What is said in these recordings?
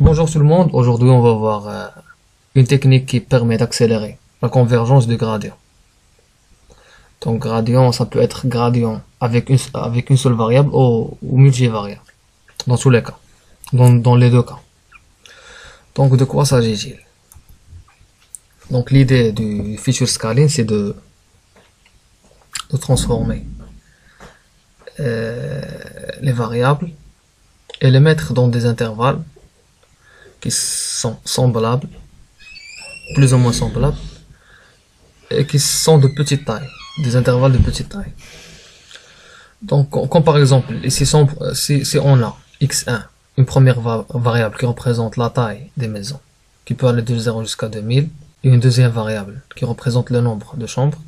Bonjour tout le monde, aujourd'hui on va voir une technique qui permet d'accélérer la convergence de gradients. Donc gradient, ça peut être gradient avec une seule variable ou multivariable, dans tous les cas, dans les deux cas. Donc de quoi s'agit-il? Donc l'idée du feature scaling, c'est de transformer les variables et les mettre dans des intervalles qui sont semblables, plus ou moins semblables, et qui sont de petite taille, des intervalles de petite taille. Donc, comme par exemple, ici, si on a x1, une première variable qui représente la taille des maisons, qui peut aller de 0 jusqu'à 2000, et une deuxième variable qui représente le nombre de chambres,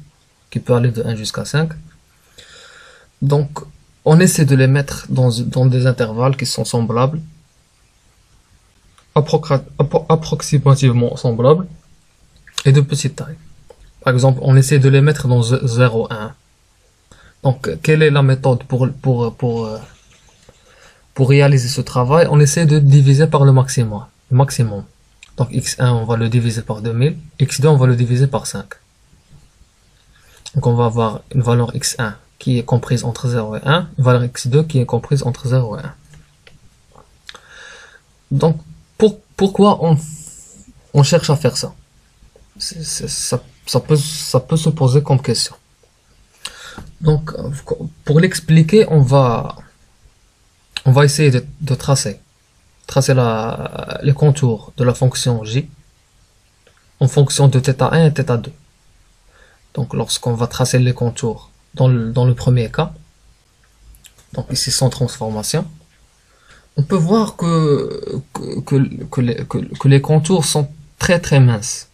qui peut aller de 1 jusqu'à 5. Donc, on essaie de les mettre dans des intervalles qui sont semblables, approximativement semblables, et de petite taille. Par exemple, on essaie de les mettre dans 0, 1. Donc, quelle est la méthode pour réaliser ce travail? On essaie de diviser par le maximum. Donc, x1, on va le diviser par 2000. x2, on va le diviser par 5. Donc, on va avoir une valeur x1 qui est comprise entre 0 et 1. Une valeur x2 qui est comprise entre 0 et 1. Donc, pourquoi on cherche à faire ça? Ça peut se poser comme question. Donc, pour l'expliquer, on va essayer de tracer les contours de la fonction j en fonction de θ1 et θ2. Donc, lorsqu'on va tracer les contours dans le premier cas, donc ici sans transformation, on peut voir que les contours sont très très minces.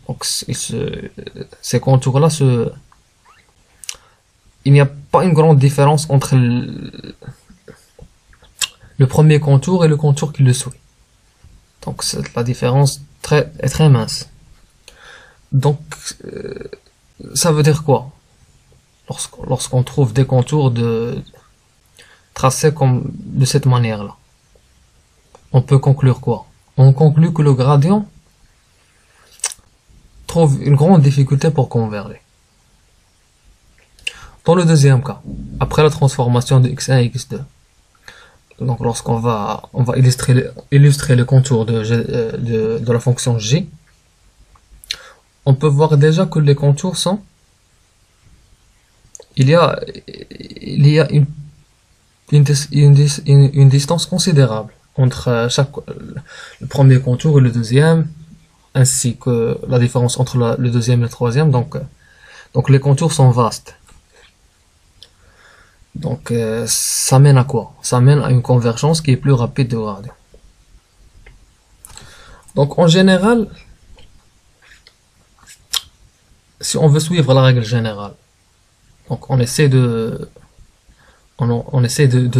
Donc ces contours-là, il n'y a pas une grande différence entre le premier contour et le contour qui le suit. Donc la différence est très mince. Donc ça veut dire quoi? Lorsqu'on trouve des contours tracés de cette manière-là, on peut conclure quoi? On conclut que le gradient trouve une grande difficulté pour converger. Dans le deuxième cas, après la transformation de x1 et x2, donc lorsqu'on va illustrer le contour de la fonction j, on peut voir déjà que les contours sont, il y a une distance considérable entre le premier contour et le deuxième, ainsi que la différence entre le deuxième et le troisième. Donc les contours sont vastes. Donc ça mène à quoi? Ça mène à une convergence qui est plus rapide de gradient. Donc en général, si on veut suivre la règle générale, donc on essaie de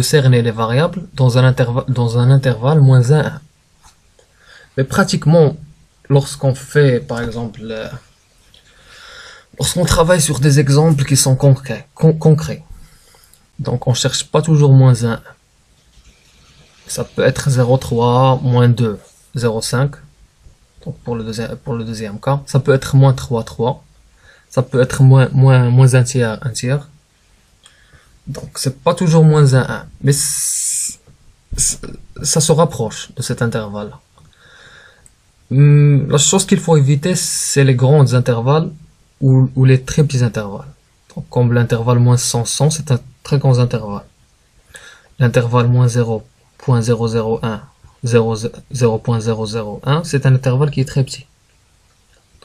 cerner les variables dans un intervalle moins 1, 1. Mais pratiquement, lorsqu'on fait, par exemple, lorsqu'on travaille sur des exemples qui sont concrets, donc on cherche pas toujours moins 1. Ça peut être 0,3, moins 2, 0,5. Donc pour le deuxième cas, ça peut être moins 3,3. Ça peut être moins un tiers. Donc c'est pas toujours moins 1, 1. Mais ça se rapproche de cet intervalle-là. La chose qu'il faut éviter, c'est les grands intervalles ou les très petits intervalles. Donc, comme l'intervalle moins 100, 100, c'est un très grand intervalle. L'intervalle moins 0.001, 0.001, c'est un intervalle qui est très petit.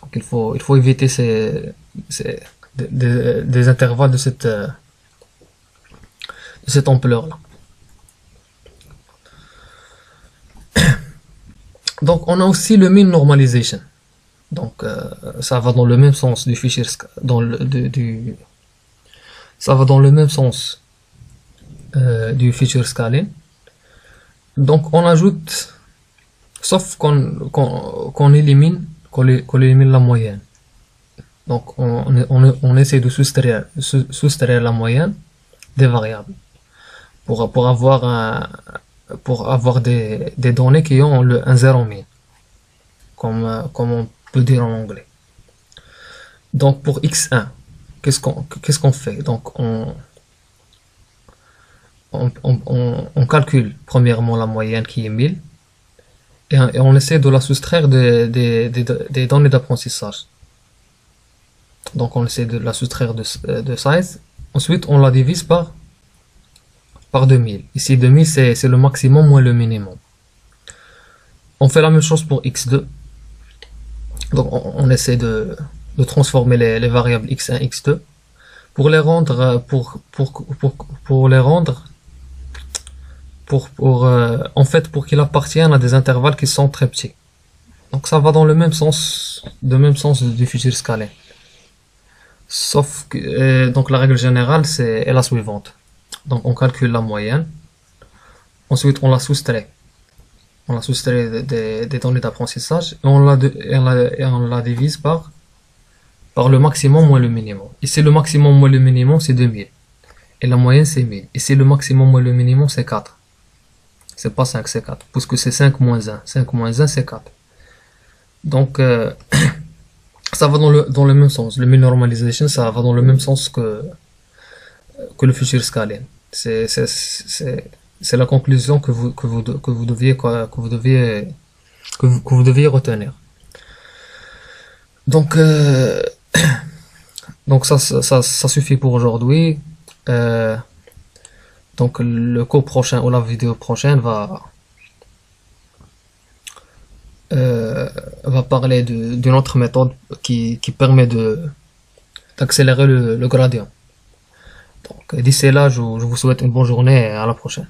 Donc, il faut éviter des intervalles de cette ampleur-là. Donc, on a aussi le mean normalization. Donc, ça va dans le même sens du fichier, ça va dans le même sens du feature scaling. Donc, on ajoute, sauf qu'on élimine la moyenne. Donc, on essaie de soustraire la moyenne des variables pour avoir pour avoir des données qui ont un 0 min, comme on peut dire en anglais. Donc pour x1, qu'est-ce qu'on fait? Donc on calcule premièrement la moyenne qui est 1000 et on essaie de la soustraire des données d'apprentissage. Donc on essaie de la soustraire de size. Ensuite on la divise par 2000. Ici 2000 c'est le maximum moins le minimum. On fait la même chose pour x2. Donc on essaie de transformer les variables x1 x2 pour les rendre en fait pour qu'ils appartiennent à des intervalles qui sont très petits. Donc ça va dans le même sens du futur scalaire. Sauf que donc la règle générale est la suivante. Donc on calcule la moyenne. Ensuite on la soustrait. On la soustrait des données d'apprentissage et on la divise par le maximum moins le minimum. Ici le maximum moins le minimum c'est 2000 et la moyenne c'est 1000. Ici le maximum moins le minimum c'est 4. C'est pas 5, c'est 4 puisque c'est 5 moins 1. 5 moins 1 c'est 4. Donc ça va dans le même sens. Le mean normalization ça va dans le même sens que le futur scaling. C'est la conclusion que vous deviez retenir. Donc donc ça suffit pour aujourd'hui. Donc le cours prochain ou la vidéo prochaine va parler d'une autre méthode qui permet d'accélérer le gradient. Donc d'ici là, je vous souhaite une bonne journée et à la prochaine.